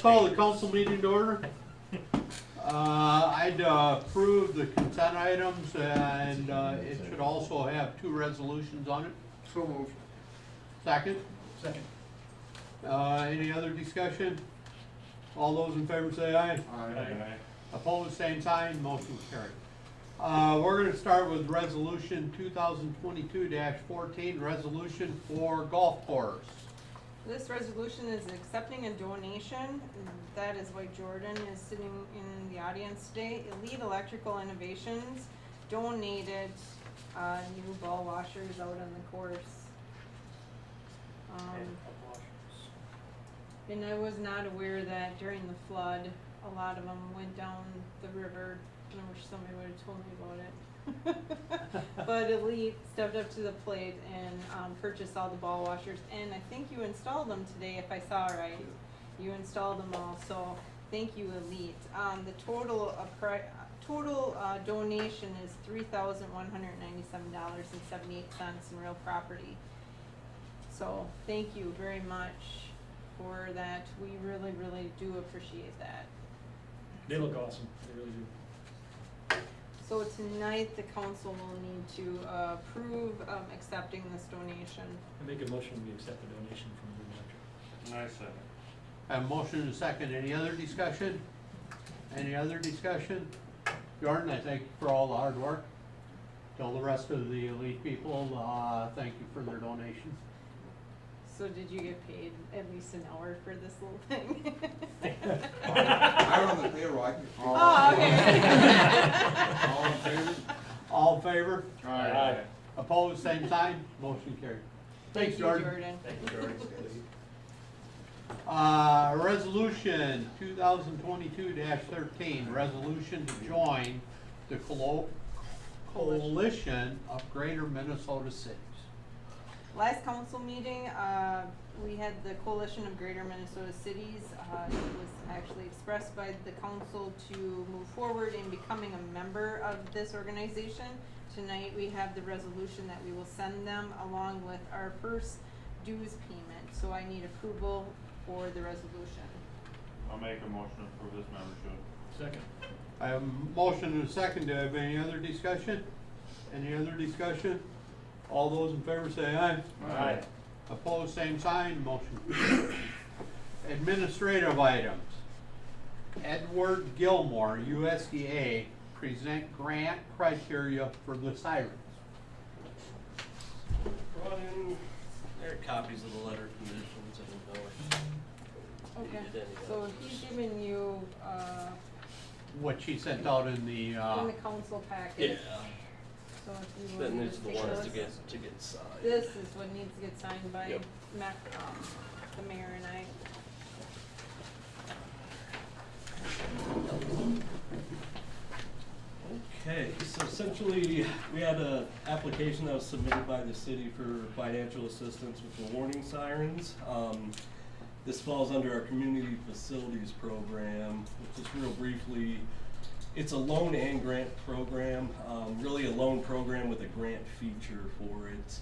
call the council meeting to order. I'd approve the consent items, and it should also have 2 resolutions on it. So moved. Second? Second. Any other discussion? All those in favor say aye. Aye. Opposed, same sign, motion carried. We're gonna start with resolution 2022-14, resolution for golf course. This resolution is accepting a donation. That is why Jordan is sitting in the audience today. Elite Electrical Innovations donated new ball washers out on the course. And I was not aware that during the flood, a lot of them went down the river. I wish somebody would have told me about it. But Elite stepped up to the plate and purchased all the ball washers, and I think you installed them today, if I saw right. You installed them all, so thank you, Elite. The total donation is $3,197.78 in real property. So thank you very much for that. We really, really do appreciate that. They look awesome, they really do. So tonight, the council will need to approve accepting this donation. I make a motion, we accept the donation from Blue Electric. I second. Have a motion and a second. Any other discussion? Any other discussion? Jordan, I thank you for all the hard work. Tell the rest of the Elite people, thank you for their donation. So did you get paid at least an hour for this little thing? I run the payroll, I can. Oh, okay. All in favor? All in favor? Aye. Opposed, same sign, motion carried. Thanks, Thank you, Jordan. Thank you, Jordan. Resolution 2022-13, resolution to join the coalition of Greater Minnesota Cities. Last council meeting, we had the Coalition of Greater Minnesota Cities. It was actually expressed by the council to move forward in becoming a member of this organization. Tonight, we have the resolution that we will send them along with our first dues payment. So I need approval for the resolution. I'll make a motion to approve this membership. Second. I have a motion and a second. Do I have any other discussion? Any other discussion? All those in favor say aye. Aye. Opposed, same sign, motion carried. Administrative items. Edward Gilmore, USDA, present grant criteria for the sirens. Brought in, there are copies of the letter of conditions, I don't know if you Okay, needed any of so those. he's given you, What she sent out in the, in the council package. Yeah, So if you then want these to are the take ones those. to get signed. This is what needs to get signed by Yep. the mayor and I. Okay, so essentially, we had a application that was submitted by the city for financial assistance with the warning sirens. This falls under our community facilities program, which is real briefly, it's a loan and grant program, really a loan program with a grant feature for it.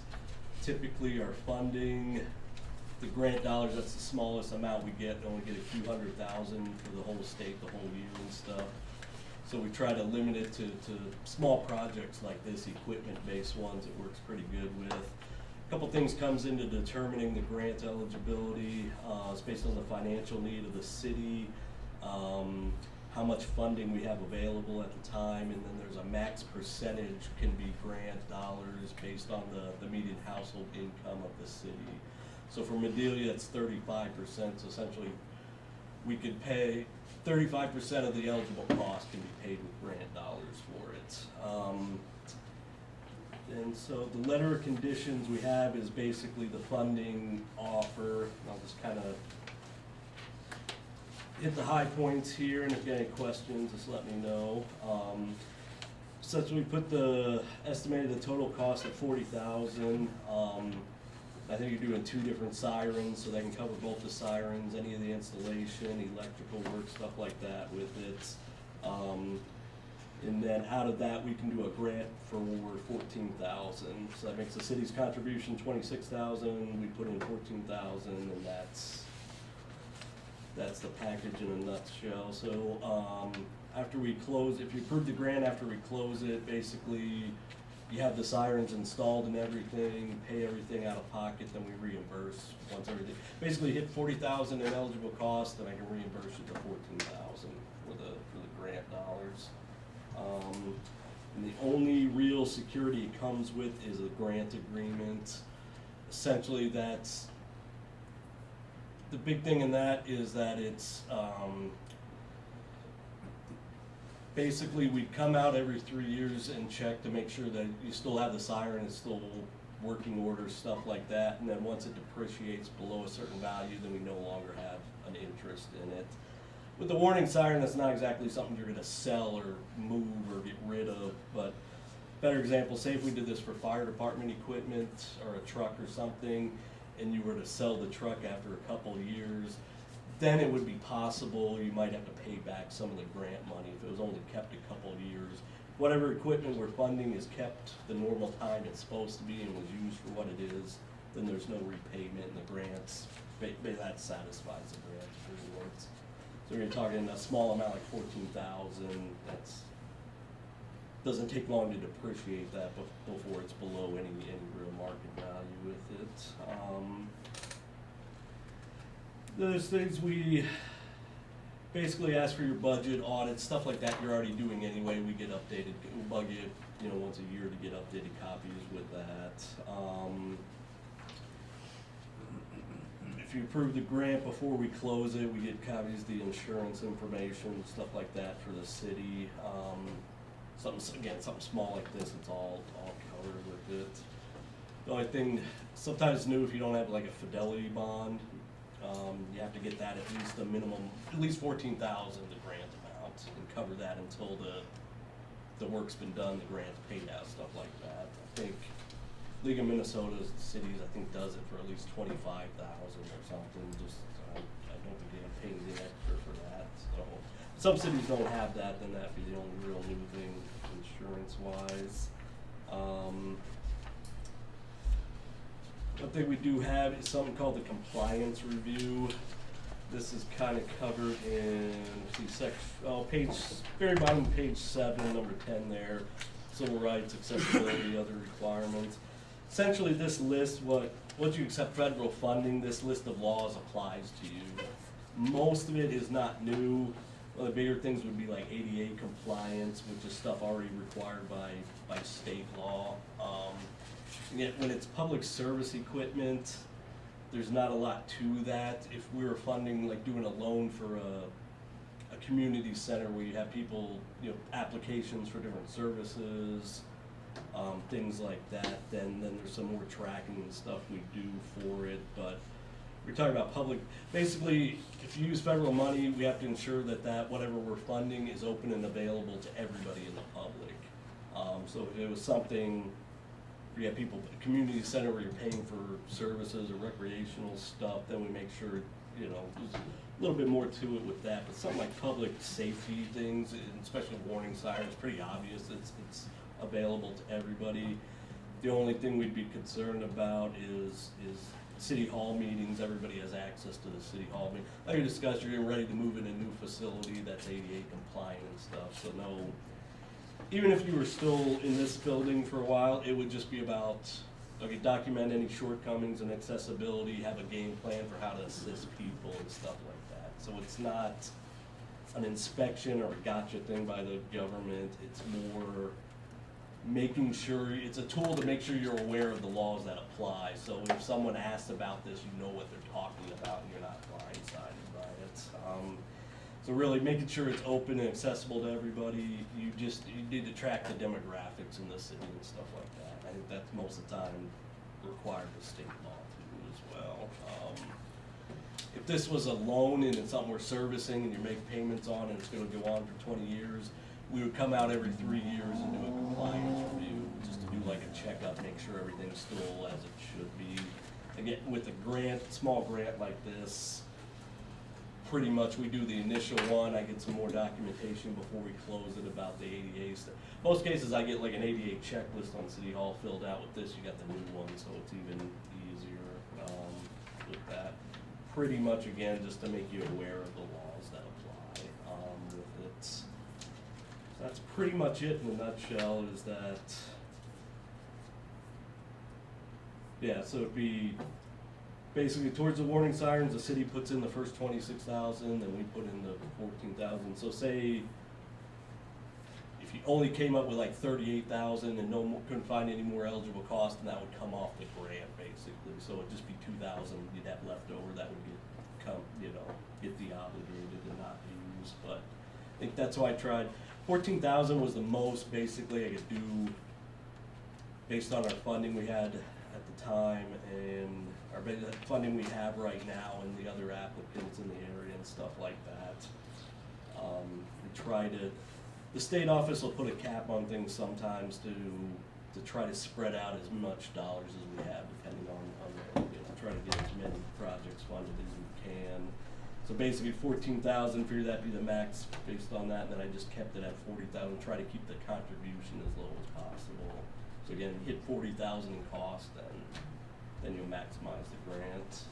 Typically our funding, the grant dollars, that's the smallest amount we get, only get a few $100,000 for the whole state, the whole year and stuff. So we try to limit it to small projects like this, equipment-based ones it works pretty good with. A couple things comes into determining the grant eligibility. It's based on the financial need of the city, how much funding we have available at the time, and then there's a max percentage can be grant dollars based on the median household income of the city. So for Medelia, it's 35%, so essentially we could pay 35% of the eligible cost can be paid with grant dollars for it. And so the letter of conditions we have is basically the funding offer. I'll just kind of hit the high points here, and if you have any questions, just let me know. Since we put the estimated the total cost at $40,000, I think you're doing 2 different sirens, so they can cover both the sirens, any of the installation, electrical work, stuff like that with it. And then out of that, we can do a grant for $14,000. So that makes the city's contribution $26,000. We put in $14,000, and that's That's the package in a nutshell. So, after we close, if you approve the grant after we close it, basically, you have the sirens installed and everything, pay everything out of pocket, then we reimburse once everything. Basically hit 40,000 in eligible costs, then I can reimburse you the 14,000 for the grant dollars. And the only real security it comes with is a grant agreement. Essentially, that's, the big thing in that is that it's, basically, we'd come out every 3 years and check to make sure that you still have the siren, it's still working order, stuff like that. And then once it depreciates below a certain value, then we no longer have an interest in it. With the warning siren, that's not exactly something you're gonna sell or move or get rid of, but better example, say if we did this for fire department equipment or a truck or something, and you were to sell the truck after a couple of years, then it would be possible you might have to pay back some of the grant money if it was only kept a couple of years. Whatever equipment we're funding is kept the normal time it's supposed to be and was used for what it is, then there's no repayment in the grants. That satisfies the grant rewards. So you're talking a small amount like 14,000, that's, doesn't take long to depreciate that before it's below any real market value with it. Those things we basically ask for your budget, audit, stuff like that you're already doing anyway. We get updated, we'll bug you, once a year to get updated copies with that. If you approve the grant before we close it, we get copies of the insurance information, stuff like that for the city. Something small like this, it's all covered with it. The only thing, sometimes new if you don't have like a fidelity bond, you have to get that at least a minimum, at least 14,000 the grant amount, and cover that until the work's been done, the grant's paid out, stuff like that. I think League of Minnesota's cities, I think, does it for at least 25,000 or something. Just I don't think they pay anything extra for that. So some cities don't have that, then that'd be the only real new thing insurance-wise. One thing we do have is something called the compliance review. This is kind of covered in, page, very bottom, page 7, number 10 there. Civil rights, accessibility, other requirements. Essentially, this list, once you accept federal funding, this list of laws applies to you. Most of it is not new. One of the bigger things would be like ADA compliance, which is stuff already required by state law. Yet when it's public service equipment, there's not a lot to that. If we were funding, like doing a loan for a community center where you have people, applications for different services, things like that, then there's some more tracking and stuff we do for it. But we're talking about public, basically, if you use federal money, we have to ensure that whatever we're funding is open and available to everybody in the public. So if it was something, you have people, community center where you're paying for services or recreational stuff, then we make sure, there's a little bit more to it with that. But something like public safety things, and especially warning sirens, pretty obvious, it's available to everybody. The only thing we'd be concerned about is city hall meetings. Everybody has access to the city hall meeting. Like you discussed, you're getting ready to move in a new facility that's ADA compliant and stuff, so no, even if you were still in this building for a while, it would just be about, okay, document any shortcomings and accessibility, have a game plan for how to assist people and stuff like that. So it's not an inspection or a gotcha thing by the government, it's more making sure, it's a tool to make sure you're aware of the laws that apply. So if someone asks about this, you know what they're talking about and you're not blindsided by it. So really making sure it's open and accessible to everybody. You need to track the demographics in the city and stuff like that. I think that's most of the time required with state law too as well. If this was a loan and it's something we're servicing and you make payments on and it's gonna go on for 20 years, we would come out every 3 years and do a compliance review, just to do like a checkup, make sure everything's still as it should be. Again, with a grant, small grant like this, pretty much we do the initial one, I get some more documentation before we close it about the ADA stuff. Most cases I get like an ADA checklist on City Hall filled out. With this, you got the new one, so it's even easier with that. pretty much, again, just to make you aware of the laws that apply, with it. So that's pretty much it in a nutshell, is that, yeah, so it'd be basically towards the warning sirens, the city puts in the first 26,000, and we put in the 14,000. So say if you only came up with like 38,000 and no more, couldn't find any more eligible costs, then that would come off the grant basically. So it'd just be 2,000 you'd have left over that would get deobligated and not used. But I think that's why I tried. 14,000 was the most basically I could do based on our funding we had at the time and our funding we have right now and the other applicants in the area and stuff like that. We try to, the state office will put a cap on things sometimes to try to spread out as much dollars as we have, depending on try to get as many projects funded as we can. So basically 14,000, figure that'd be the max based on that, and then I just kept it at 40,000, try to keep the contribution as low as possible. So again, hit 40,000 in cost, then you'll maximize the grant.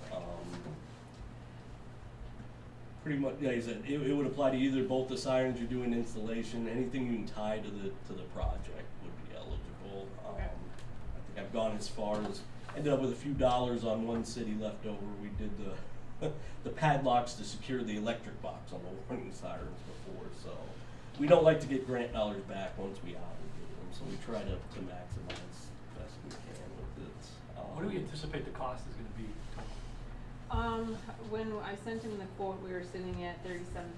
Pretty much, like I said, it would apply to either both the sirens you're doing installation, anything you can tie to the project would be eligible. Okay. I think I've gone as far as, ended up with a few dollars on one city left over. We did the padlocks to secure the electric box on the warning sirens before, so we don't like to get grant dollars back once we obligate them, so we try to maximize best we can with it. What do we anticipate the cost is gonna be? When I sent him the quote, we were sitting at 37,000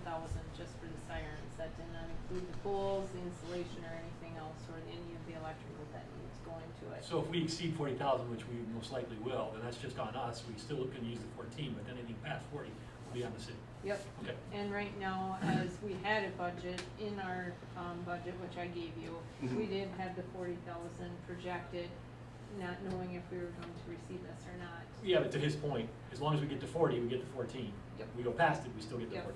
just for the sirens. That did not include the poles, the installation, or anything else, or any of the electrical that needs going to it. So if we exceed 40,000, which we most likely will, then that's just on us. We still can use the 14, but then anything past 40 will be on the city. Yep. Okay. And right now, as we had a budget in our, budget, which I gave you, we did have the 40,000 projected, not knowing if we were going to receive this or not. Yeah, but to his point, as long as we get to 40, we get the 14. Yep. We go past it, we still get the Yep.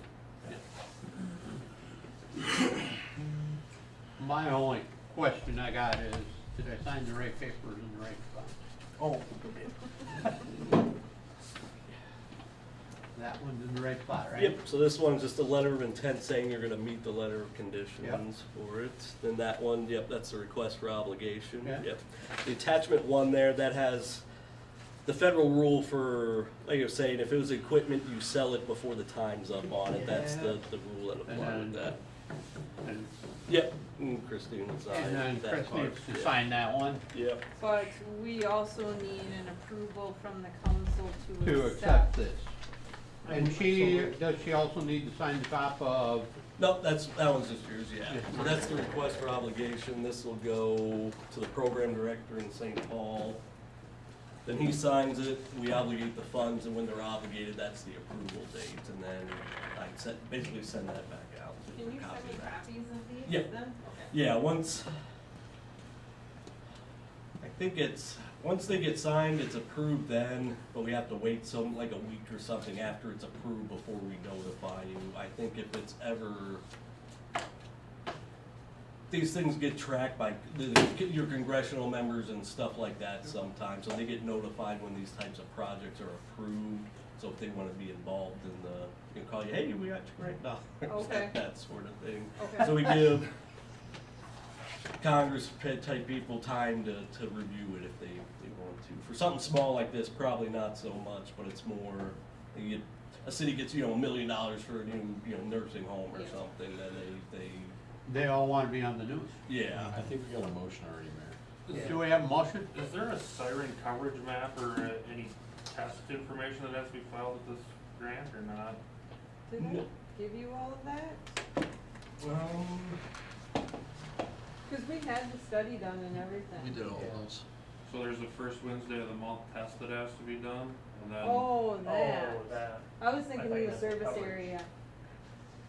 14. My only question I got is, did I sign the right papers in the right spot? Oh, That one's in the right spot, right? Yep, so this one's just a letter of intent saying you're gonna meet the letter of conditions for it. Then that one, yep, that's the request for obligation, Yeah. yep. The attachment one there, that has the federal rule for, like I was saying, if it was equipment, you sell it before the time's up on it, that's the rule that applies And to that. And Yep, and Christine will sign and then that Chris part, needs to yeah. sign that one Yep, But we also need an approval from the council to accept this. And does she also need to sign the top of, no, that one's just yours, yeah. So that's the request for obligation, this will go to the program director in St. Paul. Then he signs it, we obligate the funds, and when they're obligated, that's the approval date, and then I basically send that back out. Can you Copy send me back. copies of these Yeah. then? Okay. Yeah, once they get signed, it's approved then, but we have to wait like a week or something after it's approved before we notify you. I think if it's ever, these things get tracked by your congressional members and stuff like that sometimes, so they get notified when these types of projects are approved. So if they wanna be involved in they can call you, hey, we got your grant dollars, Okay. that sort of thing. Okay. So we give Congress type people time to review it if they want to. For something small like this, probably not so much, but it's more, a city gets, $1 million for a new, nursing home or Yeah. something, then they, they all wanna be on the news? yeah. I think we got a motion already, Mayor. Do we have a motion? Is there a siren coverage map or any test information that has to be filed with this grant or not? Did I give you all of that? Cause we had the study done and everything. We did all those. So there's the first Wednesday of the month test that has to be done, and then, Oh, that. Oh, that. I was thinking I of thought the you meant service coverage. area.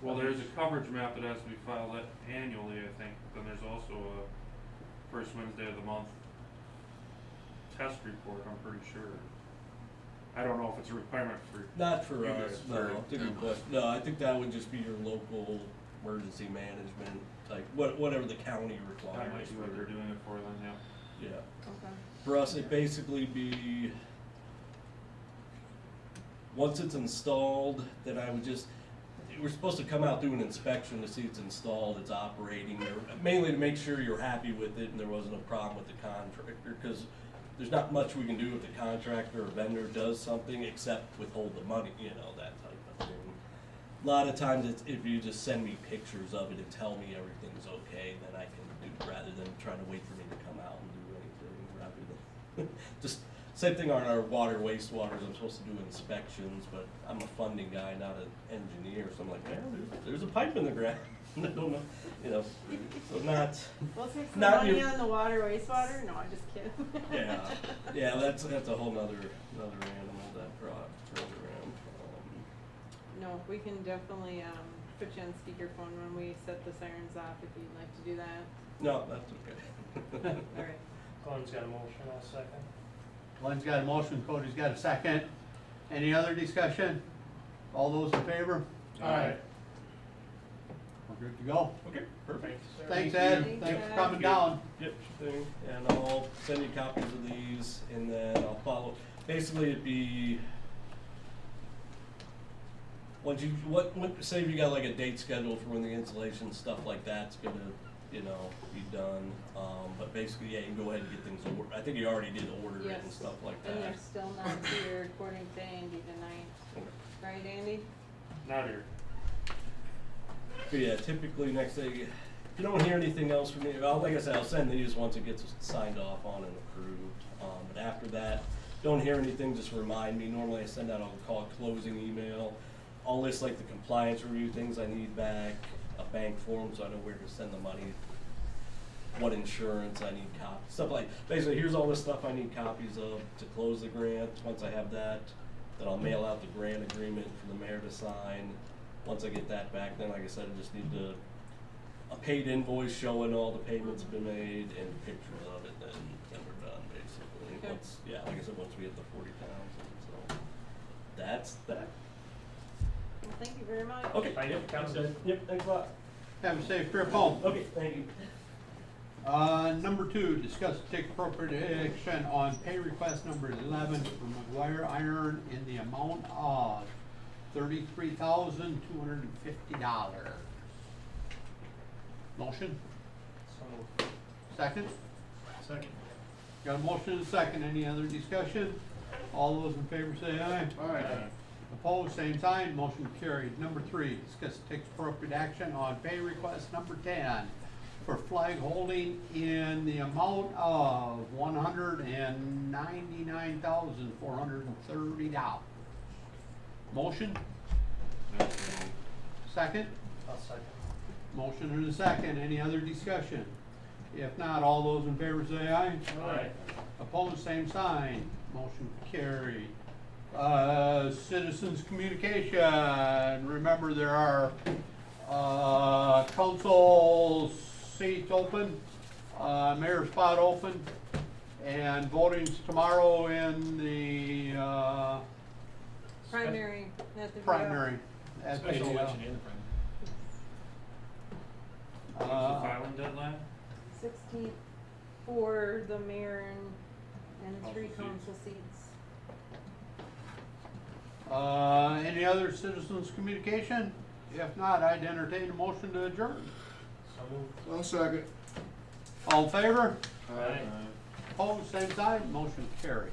well, there's a coverage map that has to be filed annually, I think, then there's also a first Wednesday of the month test report, I'm pretty sure. I don't know if it's a requirement for, Not for You us, guys no, are- it's a good question. No, I think that would just be your local emergency management, like whatever the county requires. that might be what they're doing it for then, yeah. Yeah. Okay. For us, it'd basically be, Once it's installed, then I would just, we're supposed to come out, do an inspection to see it's installed, it's operating, mainly to make sure you're happy with it and there wasn't a problem with the contractor, because there's not much we can do if the contractor or vendor does something except withhold the money, you know, that type of thing. A lot of times, it's, if you just send me pictures of it and tell me everything's okay, then I can do, rather than trying to wait for me to come out and do anything, rather than, just, same thing on our water wastewaters, I'm supposed to do inspections, but I'm a funding guy, not an engineer, so I'm like, man, there's a pipe in the ground. I don't know, you know, so not, We'll take some Not money your- on the water wastewater, no, I'm just kidding. yeah, that's a whole nother animal, that program. No, we can definitely, put you on speakerphone when we set the sirens off if you'd like to do that. No, that's okay. Alright, Glenn's got a motion, I'll second. Glenn's got a motion, Cody's got a second. Any other discussion? All those in favor? Aye. We're good to go. Okay, perfect. Thanks, Ed. Thanks, Thanks for Ed. coming down. Yep, sure thing, and I'll send you copies of these, and then I'll follow, basically it'd be, once you, say if you got like a date scheduled for when the installation, stuff like that's gonna, you know, be done, but basically, yeah, you can go ahead and get things ordered, I think you already did order it and Yes. stuff like and they're that. still not here according to Andy tonight, right, Andy? Not here. But yeah, typically next day, if you don't hear anything else from me, like I said, I'll send these once it gets signed off on and approved. But after that, don't hear anything, just remind me. Normally I send out, I'll call it closing email. I'll list like the compliance review things I need back, a bank form so I know where to send the money, what insurance I need copies, stuff like, basically here's all the stuff I need copies of to close the grant. Once I have that, then I'll mail out the grant agreement for the mayor to sign. Once I get that back, then like I said, I just need a paid invoice showing all the payments have been made and pictures of it, then we're done basically. Okay. Once, yeah, like I said, once we hit the 40,000, so that's that. Well, thank you very much. Okay. Thank you. Thanks, Ed. Yep, thanks a lot. Have a safe trip home. Okay, thank you. Number 2, discuss and take appropriate action on pay request number 11 for McGuire Iron in the amount of $33,250. Motion, So moved. second? Second. Got a motion and a second, any other discussion? All those in favor say aye. Aye. Opposed, same sign, motion carried. Number 3, discuss and take appropriate action on pay request number 10 for flag holding in the amount of $199,430. Motion, second? I'll second. Motion and a second, any other discussion? If not, all those in favor say aye. Aye. Opposed, same sign, motion carried. Citizens communication, remember there are, council seats open, mayor spot open, and voting's tomorrow in the, Primary, at the. primary. at the, Special election and the primary. When's the filing deadline? 16th for the mayor and Council 3 seats. council seats. Any other citizens communication? If not, I'd entertain a motion to adjourn. So moved. I'll second. All in favor? Aye. Opposed, same sign, motion carried.